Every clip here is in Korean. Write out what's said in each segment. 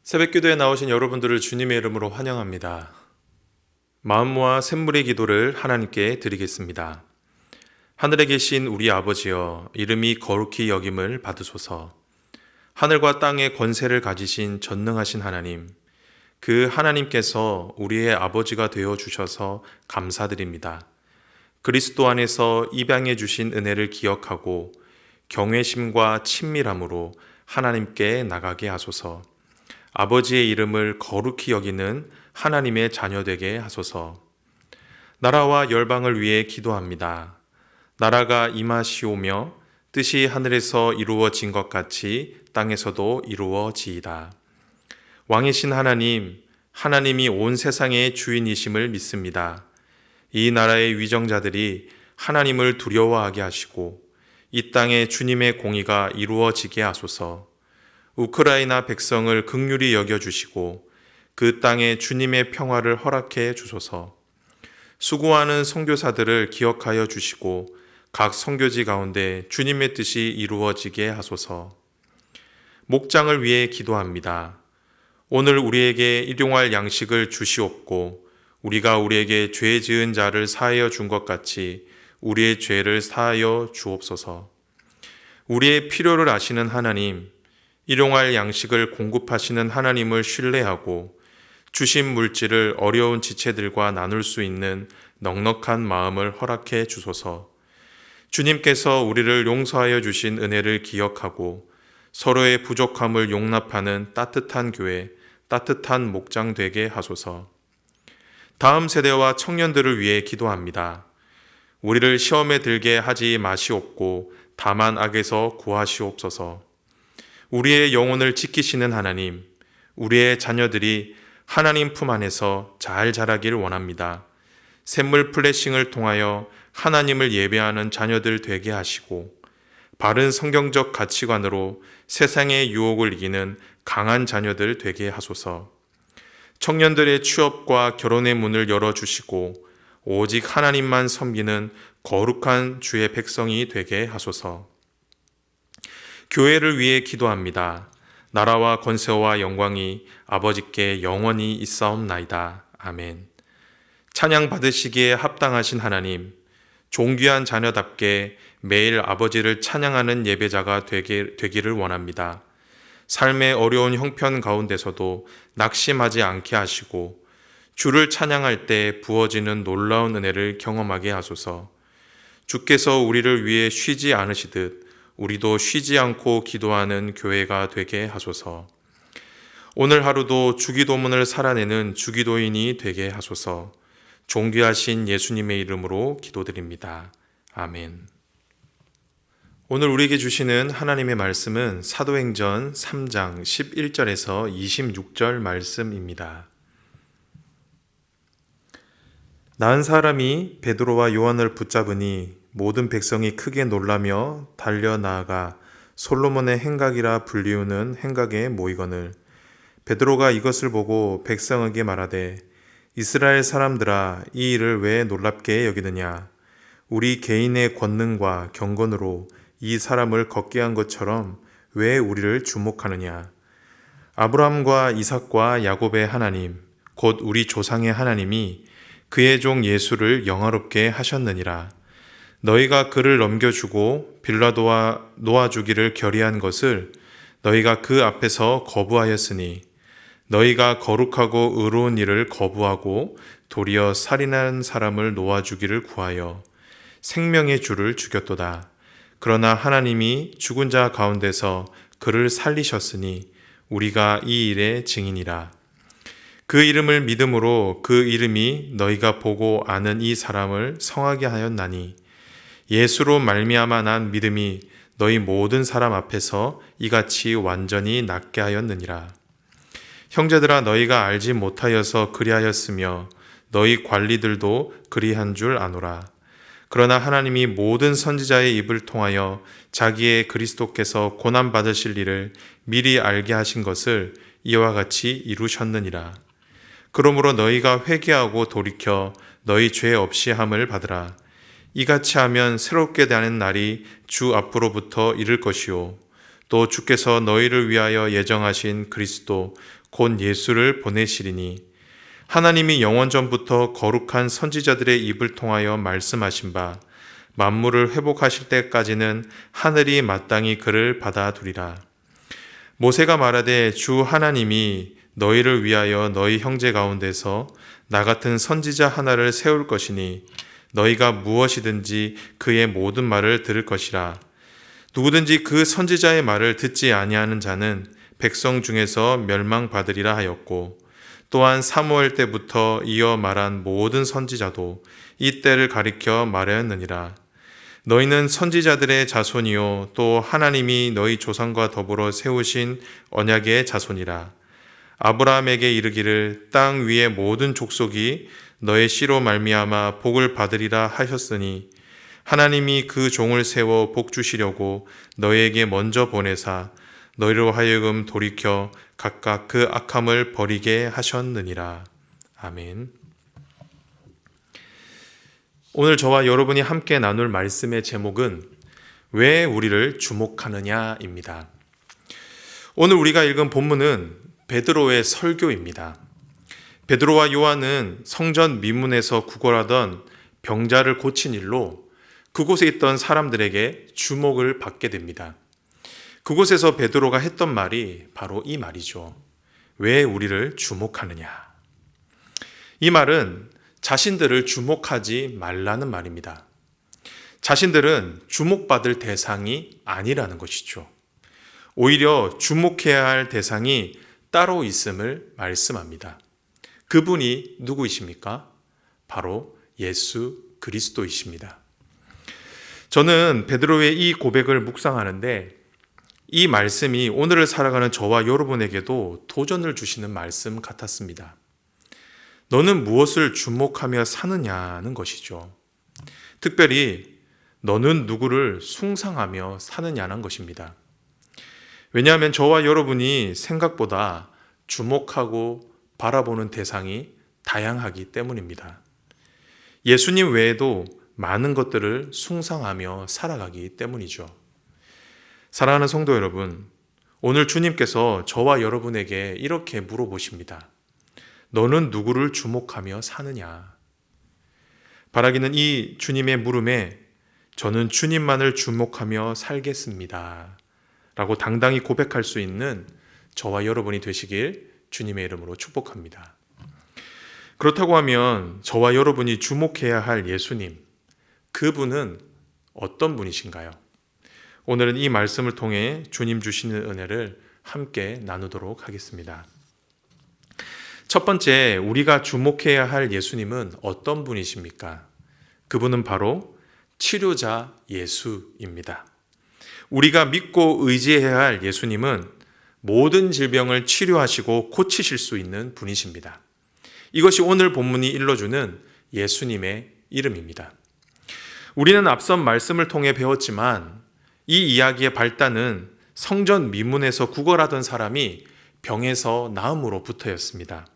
새벽기도에 나오신 여러분들을 주님의 이름으로 환영합니다. 마음 모아 샘물의 기도를 하나님께 드리겠습니다. 하늘에 계신 우리 아버지여, 이름이 거룩히 여김을 받으소서. 하늘과 땅의 권세를 가지신 전능하신 하나님, 그 하나님께서 우리의 아버지가 되어 주셔서 감사드립니다. 그리스도 안에서 입양해 주신 은혜를 기억하고 경외심과 친밀함으로 하나님께 나가게 하소서. 아버지의 이름을 거룩히 여기는 하나님의 자녀 되게 하소서. 나라와 열방을 위해 기도합니다. 나라가 임하시오며 뜻이 하늘에서 이루어진 것 같이 땅에서도 이루어지이다. 왕이신 하나님, 하나님이 온 세상의 주인이심을 믿습니다. 이 나라의 위정자들이 하나님을 두려워하게 하시고 이 땅에 주님의 공의가 이루어지게 하소서. 우크라이나 백성을 긍휼히 여겨주시고 그 땅에 주님의 평화를 허락해 주소서. 수고하는 선교사들을 기억하여 주시고 각 선교지 가운데 주님의 뜻이 이루어지게 하소서. 목장을 위해 기도합니다. 오늘 우리에게 일용할 양식을 주시옵고 우리가 우리에게 죄 지은 자를 사하여 준 것 같이 우리의 죄를 사하여 주옵소서. 우리의 필요를 아시는 하나님, 일용할 양식을 공급하시는 하나님을 신뢰하고 주신 물질을 어려운 지체들과 나눌 수 있는 넉넉한 마음을 허락해 주소서. 주님께서 우리를 용서하여 주신 은혜를 기억하고 서로의 부족함을 용납하는 따뜻한 교회, 따뜻한 목장 되게 하소서. 다음 세대와 청년들을 위해 기도합니다. 우리를 시험에 들게 하지 마시옵고 다만 악에서 구하시옵소서. 우리의 영혼을 지키시는 하나님, 우리의 자녀들이 하나님 품 안에서 잘 자라길 원합니다. 샘물 플래싱을 통하여 하나님을 예배하는 자녀들 되게 하시고 바른 성경적 가치관으로 세상의 유혹을 이기는 강한 자녀들 되게 하소서. 청년들의 취업과 결혼의 문을 열어주시고 오직 하나님만 섬기는 거룩한 주의 백성이 되게 하소서. 교회를 위해 기도합니다. 나라와 권세와 영광이 아버지께 영원히 있사옵나이다. 아멘. 찬양 받으시기에 합당하신 하나님, 존귀한 자녀답게 매일 아버지를 찬양하는 예배자가 되기를 원합니다. 삶의 어려운 형편 가운데서도 낙심하지 않게 하시고 주를 찬양할 때 부어지는 놀라운 은혜를 경험하게 하소서. 주께서 우리를 위해 쉬지 않으시듯 우리도 쉬지 않고 기도하는 교회가 되게 하소서. 오늘 하루도 주기도문을 살아내는 주기도인이 되게 하소서. 존귀하신 예수님의 이름으로 기도드립니다. 아멘. 오늘 우리에게 주시는 하나님의 말씀은 사도행전 3장 11절에서 26절 말씀입니다. 나은 사람이 베드로와 요한을 붙잡으니 모든 백성이 크게 놀라며 달려나아가 솔로몬의 행각이라 불리우는 행각에 모이거늘 베드로가 이것을 보고 백성에게 말하되 이스라엘 사람들아, 이 일을 왜 놀랍게 여기느냐? 우리 개인의 권능과 경건으로 이 사람을 걷게 한 것처럼 왜 우리를 주목하느냐? 아브라함과 이삭과 야곱의 하나님, 곧 우리 조상의 하나님이 그의 종 예수를 영화롭게 하셨느니라. 너희가 그를 넘겨주고 빌라도와 놓아주기를 결의한 것을 너희가 그 앞에서 거부하였으니 너희가 거룩하고 의로운 일을 거부하고 도리어 살인한 사람을 놓아주기를 구하여 생명의 주를 죽였도다. 그러나 하나님이 죽은 자 가운데서 그를 살리셨으니 우리가 이 일의 증인이라. 그 이름을 믿음으로 그 이름이 너희가 보고 아는 이 사람을 성하게 하였나니 예수로 말미암아 난 믿음이 너희 모든 사람 앞에서 이같이 완전히 낫게 하였느니라. 형제들아, 너희가 알지 못하여서 그리하였으며 너희 관리들도 그리한 줄 아노라. 그러나 하나님이 모든 선지자의 입을 통하여 자기의 그리스도께서 고난 받으실 일을 미리 알게 하신 것을 이와 같이 이루셨느니라. 그러므로 너희가 회개하고 돌이켜 너희 죄 없이 함을 받으라. 이같이 하면 새롭게 되는 날이 주 앞으로부터 이를 것이요 또 주께서 너희를 위하여 예정하신 그리스도 곧 예수를 보내시리니 하나님이 영원전부터 거룩한 선지자들의 입을 통하여 말씀하신 바 만물을 회복하실 때까지는 하늘이 마땅히 그를 받아두리라. 모세가 말하되 주 하나님이 너희를 위하여 너희 형제 가운데서 나 같은 선지자 하나를 세울 것이니 너희가 무엇이든지 그의 모든 말을 들을 것이라. 누구든지 그 선지자의 말을 듣지 아니하는 자는 백성 중에서 멸망받으리라 하였고, 또한 사무엘 때부터 이어 말한 모든 선지자도 이 때를 가리켜 말하였느니라. 너희는 선지자들의 자손이요 또 하나님이 너희 조상과 더불어 세우신 언약의 자손이라. 아브라함에게 이르기를 땅 위의 모든 족속이 너의 씨로 말미암아 복을 받으리라 하셨으니 하나님이 그 종을 세워 복 주시려고 너희에게 먼저 보내사 너희로 하여금 돌이켜 각각 그 악함을 버리게 하셨느니라. 아멘. 오늘 저와 여러분이 함께 나눌 말씀의 제목은 왜 우리를 주목하느냐입니다. 오늘 우리가 읽은 본문은 베드로의 설교입니다. 베드로와 요한은 성전 미문에서 구걸하던 병자를 고친 일로 그곳에 있던 사람들에게 주목을 받게 됩니다. 그곳에서 베드로가 했던 말이 바로 이 말이죠. 왜 우리를 주목하느냐? 이 말은 자신들을 주목하지 말라는 말입니다. 자신들은 주목받을 대상이 아니라는 것이죠. 오히려 주목해야 할 대상이 따로 있음을 말씀합니다. 그분이 누구이십니까? 바로 예수 그리스도이십니다. 저는 베드로의 이 고백을 묵상하는데 이 말씀이 오늘을 살아가는 저와 여러분에게도 도전을 주시는 말씀 같았습니다. 너는 무엇을 주목하며 사느냐는 것이죠. 특별히 너는 누구를 숭상하며 사느냐는 것입니다. 왜냐하면 저와 여러분이 생각보다 주목하고 바라보는 대상이 다양하기 때문입니다. 예수님 외에도 많은 것들을 숭상하며 살아가기 때문이죠. 사랑하는 성도 여러분, 오늘 주님께서 저와 여러분에게 이렇게 물어보십니다. 너는 누구를 주목하며 사느냐? 바라기는 이 주님의 물음에 저는 주님만을 주목하며 살겠습니다. 라고 당당히 고백할 수 있는 저와 여러분이 되시길 주님의 이름으로 축복합니다. 그렇다고 하면 저와 여러분이 주목해야 할 예수님, 그분은 어떤 분이신가요? 오늘은 이 말씀을 통해 주님 주시는 은혜를 함께 나누도록 하겠습니다. 첫 번째, 우리가 주목해야 할 예수님은 어떤 분이십니까? 그분은 바로 치료자 예수입니다. 우리가 믿고 의지해야 할 예수님은 모든 질병을 치료하시고 고치실 수 있는 분이십니다. 이것이 오늘 본문이 일러주는 예수님의 이름입니다. 우리는 앞선 말씀을 통해 배웠지만 이 이야기의 발단은 성전 미문에서 구걸하던 사람이 병에서 나음으로부터였습니다.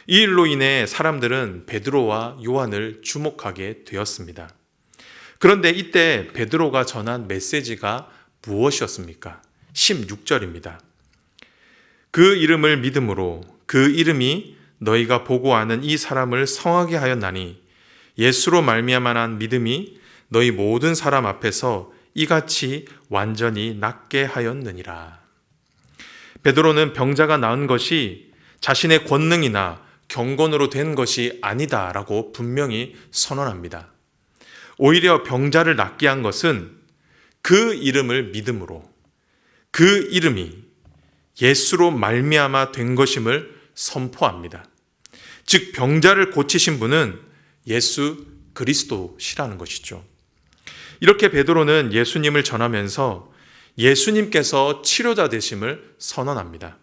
이 일로 인해 사람들은 베드로와 요한을 주목하게 되었습니다. 그런데 이때 베드로가 전한 메시지가 무엇이었습니까? 16절입니다. 그 이름을 믿음으로 그 이름이 너희가 보고 아는 이 사람을 성하게 하였나니 예수로 말미암아 난 믿음이 너희 모든 사람 앞에서 이같이 완전히 낫게 하였느니라. 베드로는 병자가 나은 것이 자신의 권능이나 경건으로 된 것이 아니다라고 분명히 선언합니다. 오히려 병자를 낫게 한 것은 그 이름을 믿음으로 그 이름이 예수로 말미암아 된 것임을 선포합니다. 즉 병자를 고치신 분은 예수 그리스도시라는 것이죠. 이렇게 베드로는 예수님을 전하면서 예수님께서 치료자 되심을 선언합니다.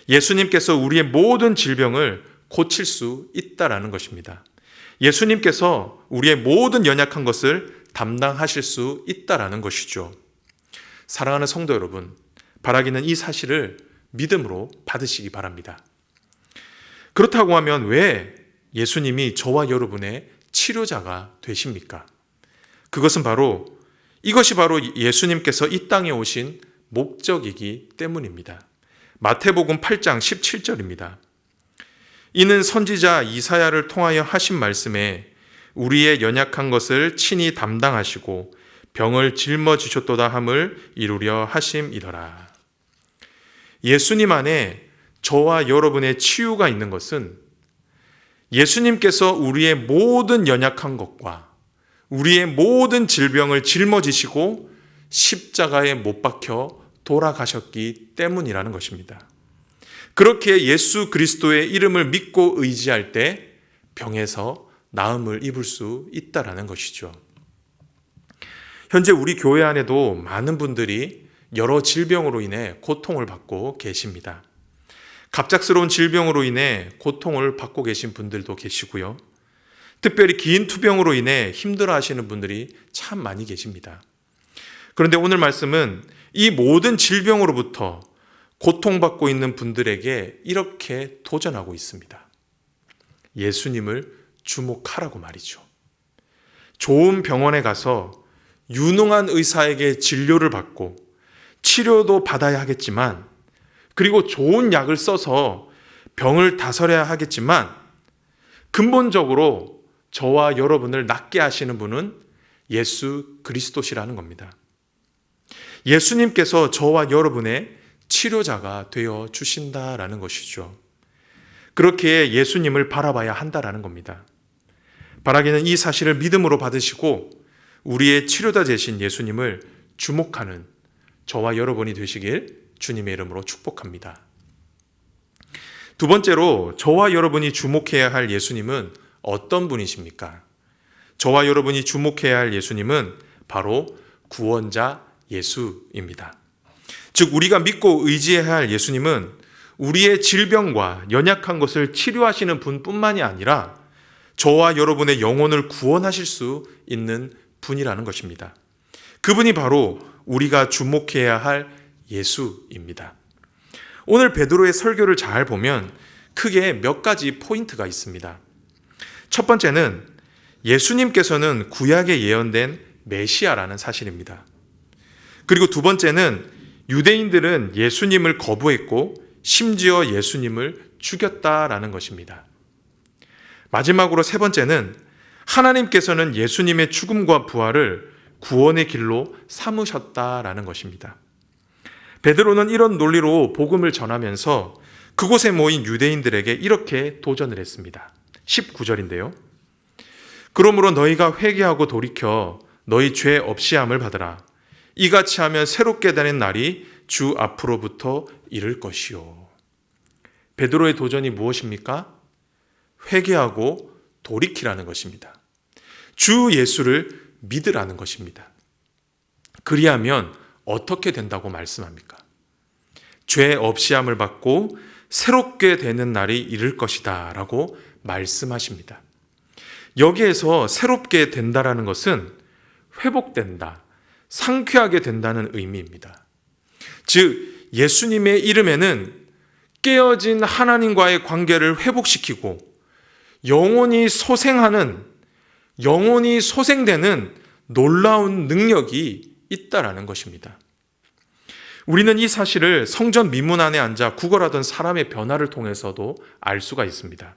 예수님께서 우리의 모든 질병을 고칠 수 있다라는 것입니다. 예수님께서 우리의 모든 연약한 것을 담당하실 수 있다라는 것이죠. 사랑하는 성도 여러분, 바라기는 이 사실을 믿음으로 받으시기 바랍니다. 그렇다고 하면 왜 예수님이 저와 여러분의 치료자가 되십니까? 이것이 바로 예수님께서 이 땅에 오신 목적이기 때문입니다. 마태복음 8장 17절입니다. 이는 선지자 이사야를 통하여 하신 말씀에 우리의 연약한 것을 친히 담당하시고 병을 짊어지셨도다 함을 이루려 하심이더라. 예수님 안에 저와 여러분의 치유가 있는 것은 예수님께서 우리의 모든 연약한 것과 우리의 모든 질병을 짊어지시고 십자가에 못 박혀 돌아가셨기 때문이라는 것입니다. 그렇게 예수 그리스도의 이름을 믿고 의지할 때 병에서 나음을 입을 수 있다라는 것이죠. 현재 우리 교회 안에도 많은 분들이 여러 질병으로 인해 고통을 받고 계십니다. 갑작스러운 질병으로 인해 고통을 받고 계신 분들도 계시고요. 특별히 긴 투병으로 인해 힘들어하시는 분들이 참 많이 계십니다. 그런데 오늘 말씀은 이 모든 질병으로부터 고통받고 있는 분들에게 이렇게 도전하고 있습니다. 예수님을 주목하라고 말이죠. 좋은 병원에 가서 유능한 의사에게 진료를 받고 치료도 받아야 하겠지만, 그리고 좋은 약을 써서 병을 다스려야 하겠지만, 근본적으로 저와 여러분을 낫게 하시는 분은 예수 그리스도시라는 겁니다. 예수님께서 저와 여러분의 치료자가 되어 주신다라는 것이죠. 그렇게 예수님을 바라봐야 한다라는 겁니다. 바라기는 이 사실을 믿음으로 받으시고 우리의 치료자 되신 예수님을 주목하는 저와 여러분이 되시길 주님의 이름으로 축복합니다. 두 번째로, 저와 여러분이 주목해야 할 예수님은 어떤 분이십니까? 저와 여러분이 주목해야 할 예수님은 바로 구원자 예수입니다. 즉, 우리가 믿고 의지해야 할 예수님은 우리의 질병과 연약한 것을 치료하시는 분뿐만이 아니라 저와 여러분의 영혼을 구원하실 수 있는 분이라는 것입니다. 그분이 바로 우리가 주목해야 할 예수입니다. 오늘 베드로의 설교를 잘 보면 크게 몇 가지 포인트가 있습니다. 첫 번째는 예수님께서는 구약에 예언된 메시아라는 사실입니다. 그리고 두 번째는 유대인들은 예수님을 거부했고 심지어 예수님을 죽였다라는 것입니다. 마지막으로 세 번째는 하나님께서는 예수님의 죽음과 부활을 구원의 길로 삼으셨다라는 것입니다. 베드로는 이런 논리로 복음을 전하면서 그곳에 모인 유대인들에게 이렇게 도전을 했습니다. 19절인데요. 그러므로 너희가 회개하고 돌이켜 너희 죄 없이함을 받으라. 이같이 하면 새롭게 되는 날이 주 앞으로부터 이를 것이요. 베드로의 도전이 무엇입니까? 회개하고 돌이키라는 것입니다. 주 예수를 믿으라는 것입니다. 그리하면 어떻게 된다고 말씀합니까? 죄 없이함을 받고 새롭게 되는 날이 이를 것이다 라고 말씀하십니다. 여기에서 새롭게 된다라는 것은 회복된다, 상쾌하게 된다는 의미입니다. 즉, 예수님의 이름에는 깨어진 하나님과의 관계를 회복시키고 영혼이 소생되는 놀라운 능력이 있다라는 것입니다. 우리는 이 사실을 성전 미문 안에 앉아 구걸하던 사람의 변화를 통해서도 알 수가 있습니다.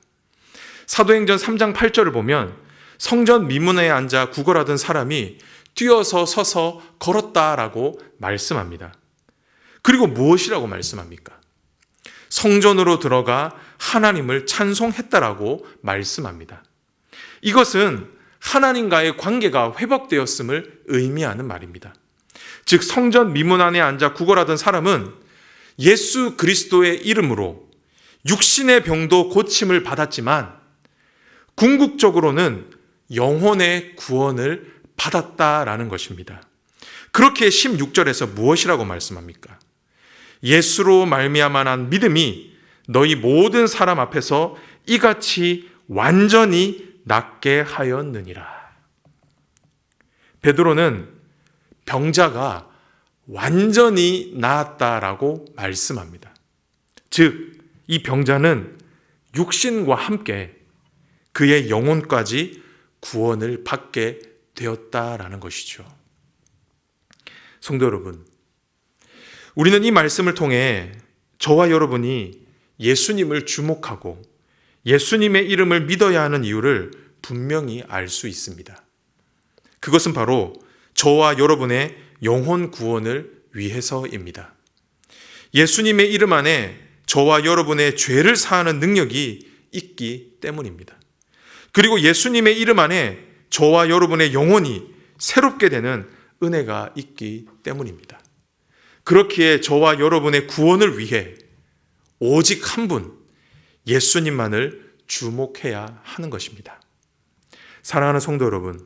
사도행전 3장 8절을 보면 성전 미문에 앉아 구걸하던 사람이 뛰어서 서서 걸었다라고 말씀합니다. 그리고 무엇이라고 말씀합니까? 성전으로 들어가 하나님을 찬송했다라고 말씀합니다. 이것은 하나님과의 관계가 회복되었음을 의미하는 말입니다. 즉, 성전 미문 안에 앉아 구걸하던 사람은 예수 그리스도의 이름으로 육신의 병도 고침을 받았지만 궁극적으로는 영혼의 구원을 받았다라는 것입니다. 그렇게 16절에서 무엇이라고 말씀합니까? 예수로 말미암아 난 믿음이 너희 모든 사람 앞에서 이같이 완전히 낫게 하였느니라. 베드로는 병자가 완전히 나았다라고 말씀합니다. 즉, 이 병자는 육신과 함께 그의 영혼까지 구원을 받게 되었다라는 것이죠. 성도 여러분, 우리는 이 말씀을 통해 저와 여러분이 예수님을 주목하고 예수님의 이름을 믿어야 하는 이유를 분명히 알 수 있습니다. 그것은 바로 저와 여러분의 영혼 구원을 위해서입니다. 예수님의 이름 안에 저와 여러분의 죄를 사하는 능력이 있기 때문입니다. 그리고 예수님의 이름 안에 저와 여러분의 영혼이 새롭게 되는 은혜가 있기 때문입니다. 그렇기에 저와 여러분의 구원을 위해 오직 한 분, 예수님만을 주목해야 하는 것입니다. 사랑하는 성도 여러분,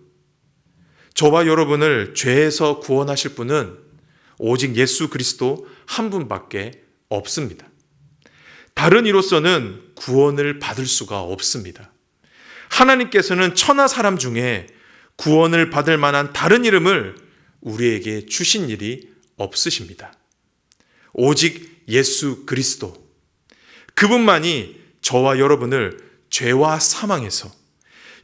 저와 여러분을 죄에서 구원하실 분은 오직 예수 그리스도 한 분밖에 없습니다. 다른 이로서는 구원을 받을 수가 없습니다. 하나님께서는 천하 사람 중에 구원을 받을 만한 다른 이름을 우리에게 주신 일이 없으십니다. 오직 예수 그리스도, 그분만이 저와 여러분을 죄와 사망에서,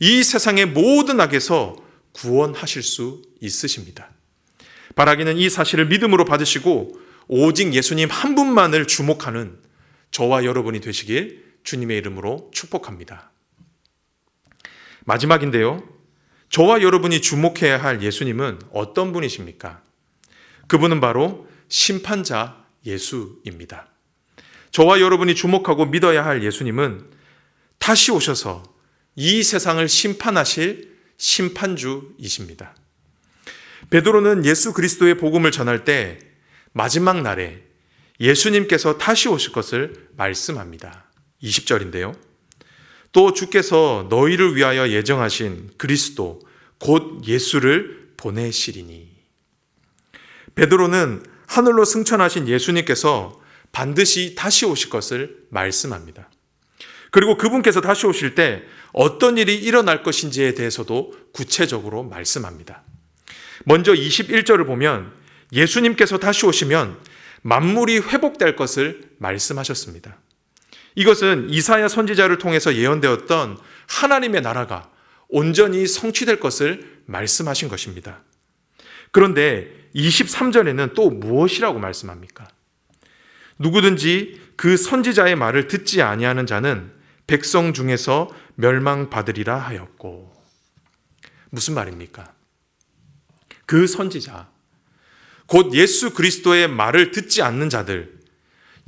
이 세상의 모든 악에서 구원하실 수 있으십니다. 바라기는 이 사실을 믿음으로 받으시고 오직 예수님 한 분만을 주목하는 저와 여러분이 되시길 주님의 이름으로 축복합니다. 마지막인데요, 저와 여러분이 주목해야 할 예수님은 어떤 분이십니까? 그분은 바로 심판자 예수입니다. 저와 여러분이 주목하고 믿어야 할 예수님은 다시 오셔서 이 세상을 심판하실 심판주이십니다. 베드로는 예수 그리스도의 복음을 전할 때 마지막 날에 예수님께서 다시 오실 것을 말씀합니다. 20절인데요. 또 주께서 너희를 위하여 예정하신 그리스도 곧 예수를 보내시리니. 베드로는 하늘로 승천하신 예수님께서 반드시 다시 오실 것을 말씀합니다. 그리고 그분께서 다시 오실 때 어떤 일이 일어날 것인지에 대해서도 구체적으로 말씀합니다. 먼저 21절을 보면 예수님께서 다시 오시면 만물이 회복될 것을 말씀하셨습니다. 이것은 이사야 선지자를 통해서 예언되었던 하나님의 나라가 온전히 성취될 것을 말씀하신 것입니다. 그런데 23절에는 또 무엇이라고 말씀합니까? 누구든지 그 선지자의 말을 듣지 아니하는 자는 백성 중에서 멸망받으리라 하였고. 무슨 말입니까? 그 선지자, 곧 예수 그리스도의 말을 듣지 않는 자들,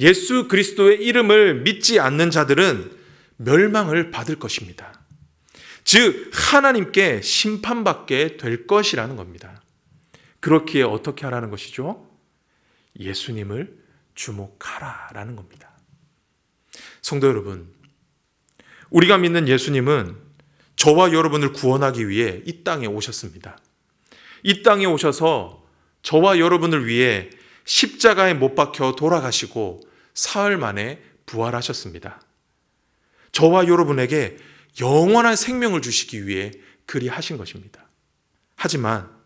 예수 그리스도의 이름을 믿지 않는 자들은 멸망을 받을 것입니다. 즉 하나님께 심판받게 될 것이라는 겁니다. 그렇기에 어떻게 하라는 것이죠? 예수님을 주목하라라는 겁니다. 성도 여러분, 우리가 믿는 예수님은 저와 여러분을 구원하기 위해 이 땅에 오셨습니다. 이 땅에 오셔서 저와 여러분을 위해 십자가에 못 박혀 돌아가시고 사흘 만에 부활하셨습니다. 저와 여러분에게 영원한 생명을 주시기 위해 그리 하신 것입니다. 하지만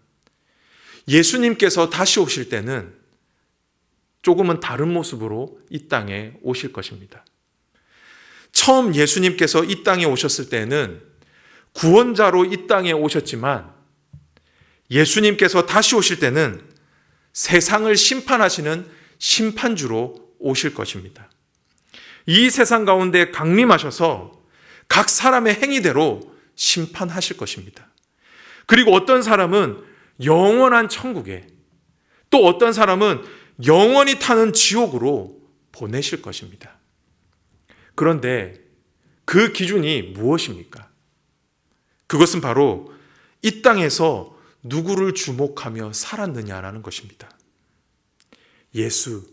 예수님께서 다시 오실 때는 조금은 다른 모습으로 이 땅에 오실 것입니다. 처음 예수님께서 이 땅에 오셨을 때는 구원자로 이 땅에 오셨지만 예수님께서 다시 오실 때는 세상을 심판하시는 심판주로 오실 것입니다. 이 세상 가운데 강림하셔서 각 사람의 행위대로 심판하실 것입니다. 그리고 어떤 사람은 영원한 천국에, 또 어떤 사람은 영원히 타는 지옥으로 보내실 것입니다. 그런데 그 기준이 무엇입니까? 그것은 바로 이 땅에서 누구를 주목하며 살았느냐라는 것입니다. 예수,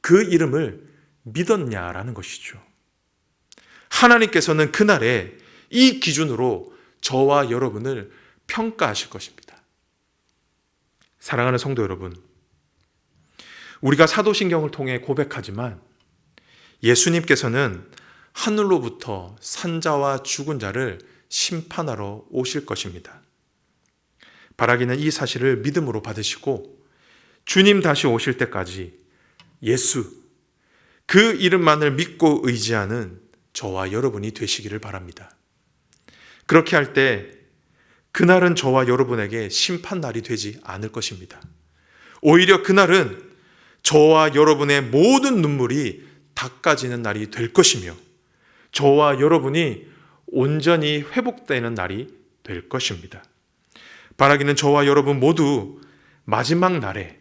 그 이름을 믿었냐라는 것이죠. 하나님께서는 그날에 이 기준으로 저와 여러분을 평가하실 것입니다. 사랑하는 성도 여러분, 우리가 사도신경을 통해 고백하지만 예수님께서는 하늘로부터 산자와 죽은 자를 심판하러 오실 것입니다. 바라기는 이 사실을 믿음으로 받으시고 주님 다시 오실 때까지 예수, 그 이름만을 믿고 의지하는 저와 여러분이 되시기를 바랍니다. 그렇게 할 때 그날은 저와 여러분에게 심판날이 되지 않을 것입니다. 오히려 그날은 저와 여러분의 모든 눈물이 닦아지는 날이 될 것이며 저와 여러분이 온전히 회복되는 날이 될 것입니다. 바라기는 저와 여러분 모두 마지막 날에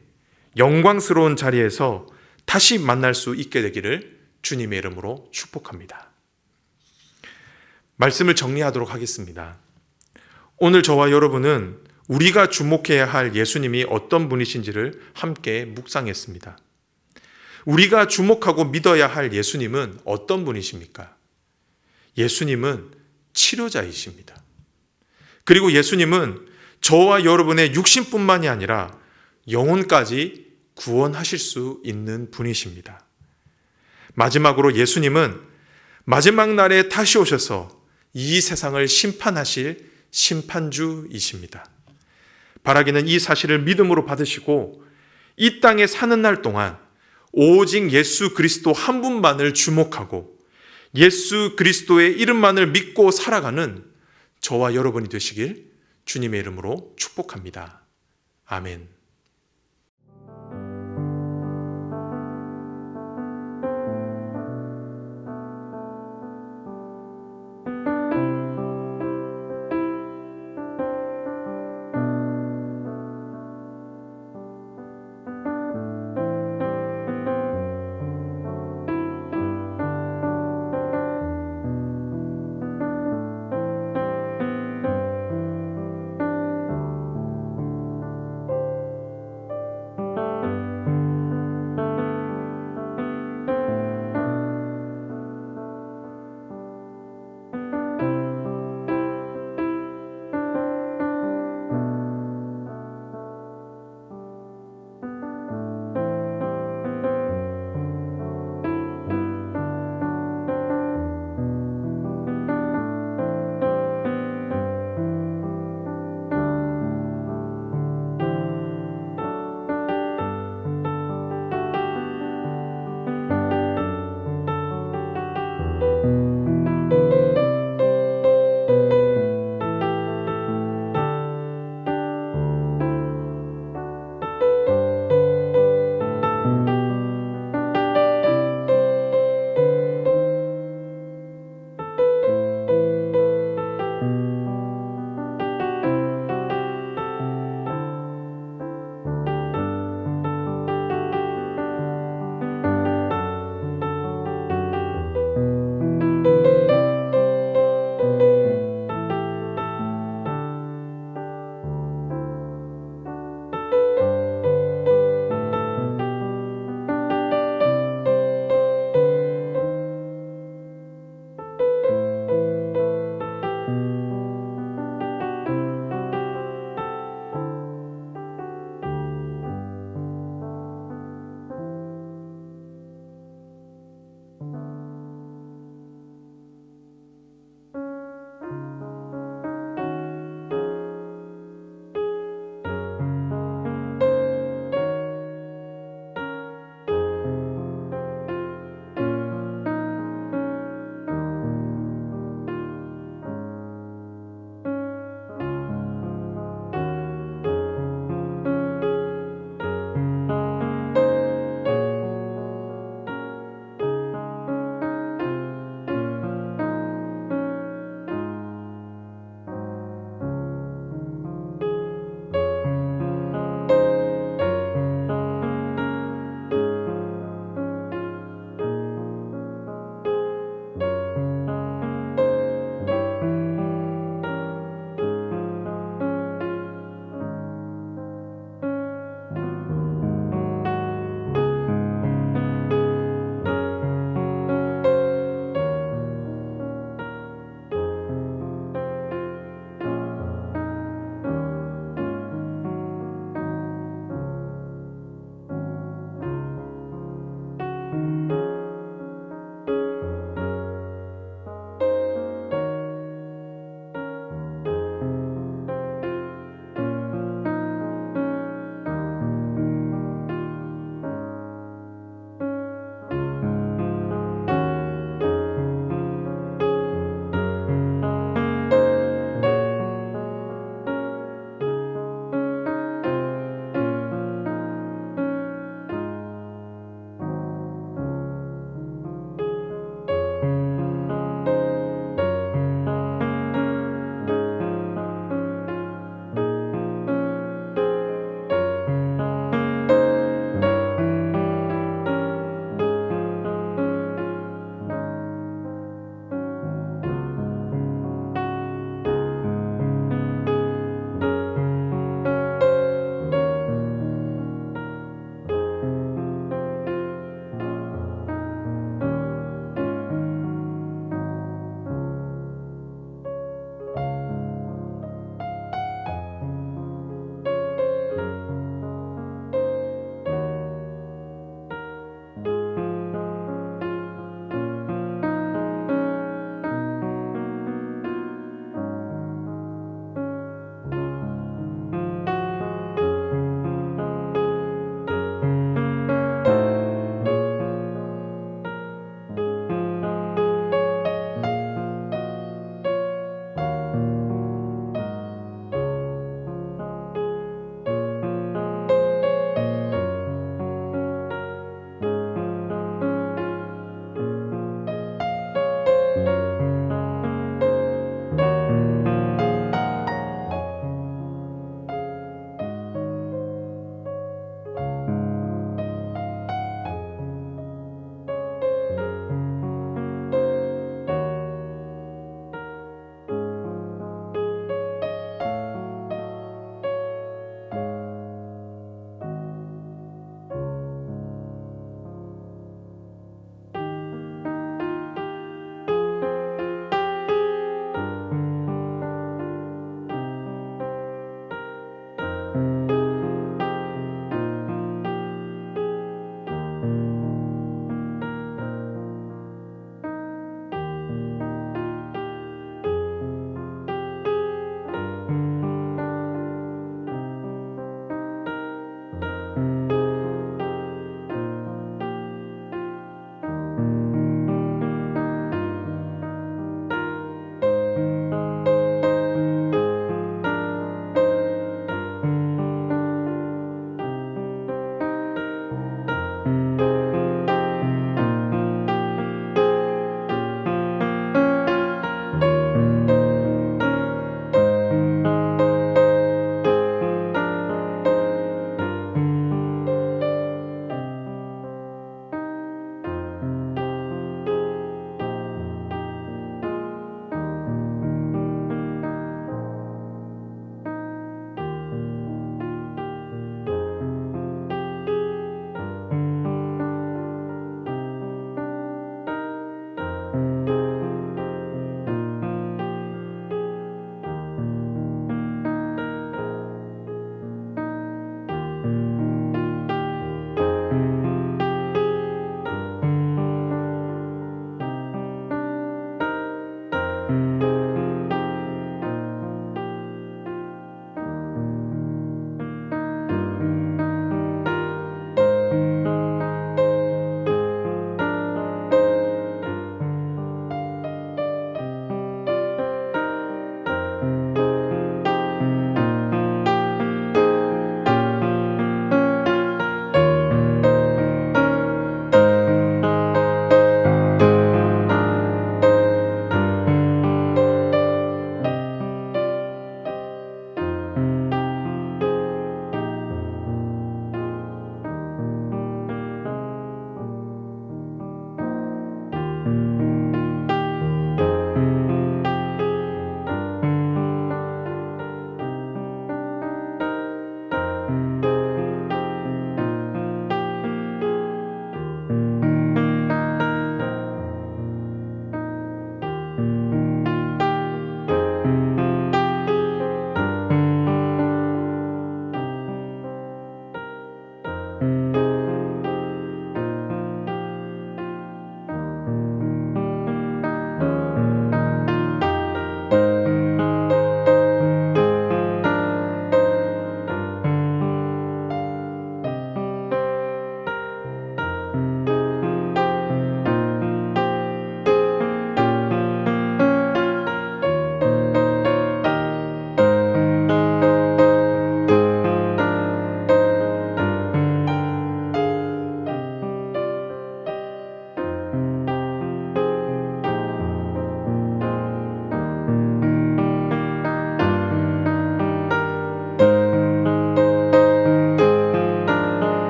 영광스러운 자리에서 다시 만날 수 있게 되기를 주님의 이름으로 축복합니다. 말씀을 정리하도록 하겠습니다. 오늘 저와 여러분은 우리가 주목해야 할 예수님이 어떤 분이신지를 함께 묵상했습니다. 우리가 주목하고 믿어야 할 예수님은 어떤 분이십니까? 예수님은 치료자이십니다. 그리고 예수님은 저와 여러분의 육신뿐만이 아니라 영혼까지 구원하실 수 있는 분이십니다. 마지막으로 예수님은 마지막 날에 다시 오셔서 이 세상을 심판하실 심판주이십니다. 바라기는 이 사실을 믿음으로 받으시고 이 땅에 사는 날 동안 오직 예수 그리스도 한 분만을 주목하고 예수 그리스도의 이름만을 믿고 살아가는 저와 여러분이 되시길 주님의 이름으로 축복합니다. 아멘.